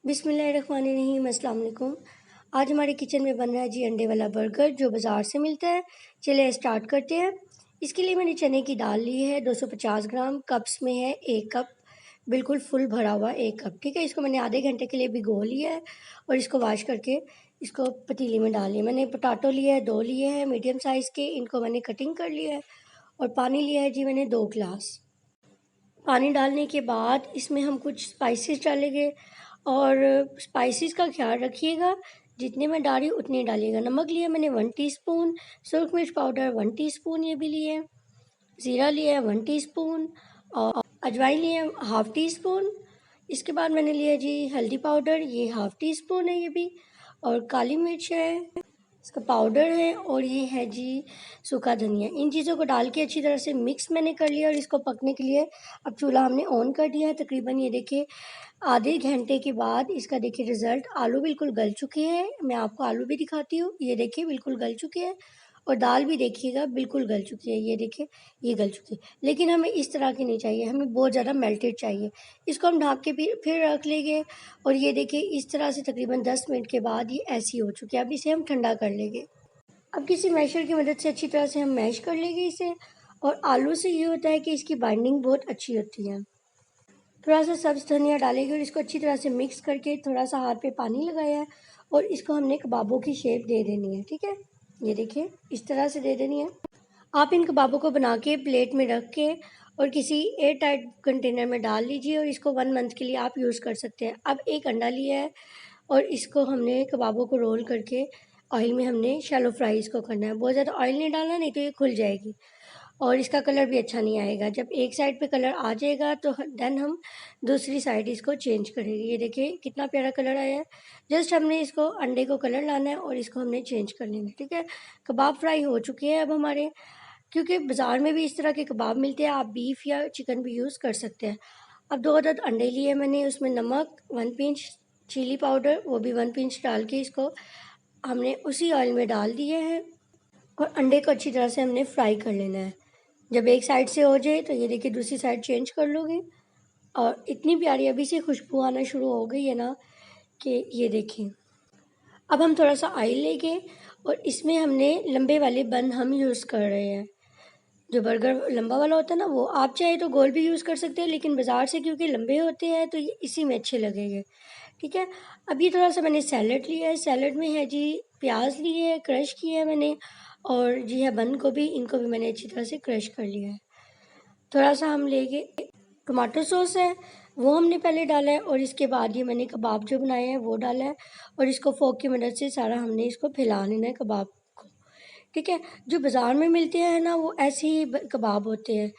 बिस्मिल्लाहिर्रहमानिर्रहीम, अस्सलाम वालेकुम। आज हमारे किचन में बन रहा है जी अंडे वाला बर्गर जो बाज़ार से मिलता है। चलिए स्टार्ट करते हैं। इसके लिए मैंने चने की दाल ली है 250 ग्राम, कप्स में है 1 कप, बिल्कुल फुल भरा हुआ 1 कप। ठीक है, इसको मैंने आधे घंटे के लिए भिगो लिया है और इसको वॉश करके इसको पतीली में डाल लिया। मैंने पोटैटो लिया है, 2 लिए हैं मीडियम साइज़ के, इनको मैंने कटिंग कर लिया है। और पानी लिया है जी मैंने 2 गिलास। पानी डालने के बाद इसमें हम कुछ स्पाइसेस डालेंगे और स्पाइसेस का ख्याल रखिएगा, जितने मैं डाल रही हूँ उतने डालिएगा। नमक लिया मैंने 1 टीस्पून, सुरख मिर्च पाउडर 1 टीस्पून ये भी लिए, ज़ीरा लिया है 1 टीस्पून और अजवाइन लिया है हाफ़ टी स्पून। इसके बाद मैंने लिया जी हल्दी पाउडर, ये हाफ़ टी स्पून है ये भी, और काली मिर्च है, इसका पाउडर है, और ये है जी सूखा धनिया। इन चीज़ों को डाल के अच्छी तरह से मिक्स मैंने कर लिया और इसको पकने के लिए अब चूल्हा हमने ऑन कर दिया है। तकरीबन ये देखिए आधे घंटे के बाद इसका देखिए रिज़ल्ट, आलू बिल्कुल गल चुके हैं। मैं आपको आलू भी दिखाती हूँ, ये देखिए बिल्कुल गल चुके हैं और दाल भी देखिएगा बिल्कुल गल चुकी है। ये देखिए ये गल चुकी है, लेकिन हमें इस तरह की नहीं चाहिए, हमें बहुत ज़्यादा मेल्टेड चाहिए। इसको हम ढक के फिर रख लेंगे और ये देखिए इस तरह से तकरीबन 10 मिनट के बाद ये ऐसी हो चुकी है। अब इसे हम ठंडा कर लेंगे। अब किसी मैशर की मदद से अच्छी तरह से हम मैश कर लेंगे इसे। और आलू से ये होता है कि इसकी बाइंडिंग बहुत अच्छी होती है। थोड़ा सा सब्ज़ धनिया डालेंगे और इसको अच्छी तरह से मिक्स करके थोड़ा सा हाथ पे पानी लगाया है और इसको हमने कबाबों की शेप दे देनी है। ठीक है, ये देखिए इस तरह से दे देनी है। आप इन कबाबों को बना के प्लेट में रख के और किसी एयर टाइट कंटेनर में डाल लीजिए और इसको 1 मंथ के लिए आप यूज़ कर सकते हैं। अब एक अंडा लिया है और इसको हमने कबाबों को रोल करके ऑयल में हमने शैलो फ्राई इसको करना है। बहुत ज़्यादा ऑयल नहीं डालना, नहीं तो ये खुल जाएगी और इसका कलर भी अच्छा नहीं आएगा। जब एक साइड पे कलर आ जाएगा तो देन हम दूसरी साइड इसको चेंज करेंगे। ये देखिए कितना प्यारा कलर आया है। जस्ट हमने इसको अंडे को कलर लाना है और इसको हमने चेंज कर लेना है। ठीक है, कबाब फ्राई हो चुके हैं अब हमारे, क्योंकि बाज़ार में भी इस तरह के कबाब मिलते हैं, आप बीफ या चिकन भी यूज़ कर सकते हैं। अब 2 अदद अंडे लिए मैंने, उसमें नमक 1 पिंच, चिली पाउडर वो भी 1 पिंच डाल के इसको हमने उसी ऑयल में डाल दिए हैं और अंडे को अच्छी तरह से हमने फ्राई कर लेना है। जब एक साइड से हो जाए तो ये देखिए दूसरी साइड चेंज कर लोगे और इतनी प्यारी अभी से खुशबू आना शुरू हो गई है ना कि ये देखिए। अब हम थोड़ा सा ऑयल लेंगे और इसमें हमने लंबे वाले बन हम यूज़ कर रहे हैं। जो बर्गर लंबा वाला होता है ना, वो आप चाहे तो गोल भी यूज़ कर सकते हैं, लेकिन बाज़ार से क्योंकि लंबे होते हैं तो ये इसी में अच्छे लगेंगे। ठीक है, अभी थोड़ा सा मैंने सैलड लिया है। सैलड में है जी प्याज लिए है, क्रश किया है मैंने, और जी है बंद गोभी, इनको भी मैंने अच्छी तरह से क्रश कर लिया है। थोड़ा सा हम लेंगे टमाटो सॉस है, वो हमने पहले डाला है और इसके बाद ये मैंने कबाब जो बनाए हैं वो डाला है और इसको फोक की मदद से सारा हमने इसको फैला लेना है कबाब को। ठीक है, जो बाज़ार में मिलते हैं ना वो ऐसे ही कबाब होते हैं।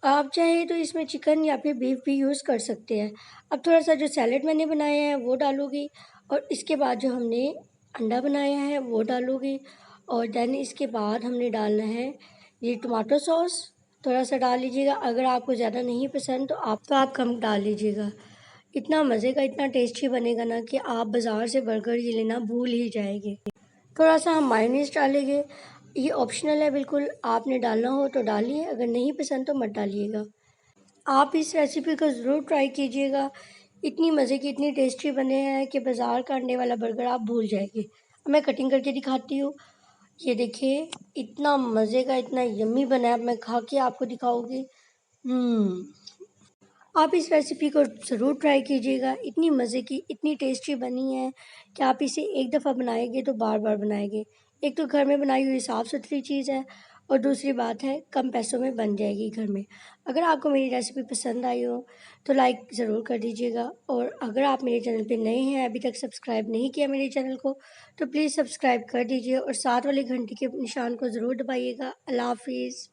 आप चाहे तो इसमें चिकन या फिर बीफ भी यूज़ कर सकते हैं। अब थोड़ा सा जो सैलेड मैंने बनाया है वो डालूँगी और इसके बाद जो हमने अंडा बनाया है वो डालूँगी और देन इसके बाद हमने डालना है ये टमाटो सॉस। थोड़ा सा डाल लीजिएगा, अगर आपको ज़्यादा नहीं पसंद तो आप कम डाल लीजिएगा। इतना मज़े का, इतना टेस्टी बनेगा ना कि आप बाज़ार से बर्गर ही लेना भूल ही जाएंगे। थोड़ा सा हम मायोनीज़ डालेंगे, ये ऑप्शनल है बिल्कुल, आपने डालना हो तो डालिए, अगर नहीं पसंद तो मत डालिएगा। आप इस रेसिपी को ज़रूर ट्राई कीजिएगा। इतनी मज़े की, इतनी टेस्टी बने हैं कि बाज़ार का अंडे वाला बर्गर आप भूल जाएंगे। अब मैं कटिंग करके दिखाती हूँ। ये देखिए इतना मज़े का, इतना यम्मी बना है। अब मैं खा के आपको दिखाऊंगी। आप इस रेसिपी को ज़रूर ट्राई कीजिएगा। इतनी मज़े की, इतनी टेस्टी बनी है कि आप इसे एक दफ़ा बनाएंगे तो बार बार बनाएंगे। एक तो घर में बनाई हुई साफ़ सुथरी चीज़ है और दूसरी बात है कम पैसों में बन जाएगी घर में। अगर आपको मेरी रेसिपी पसंद आई हो तो लाइक ज़रूर कर दीजिएगा और अगर आप मेरे चैनल पे नए हैं, अभी तक सब्सक्राइब नहीं किया मेरे चैनल को, तो प्लीज़ सब्सक्राइब कर दीजिए और साथ वाले घंटी के निशान को ज़रूर दबाइएगा। अल्लाह हाफ़िज़।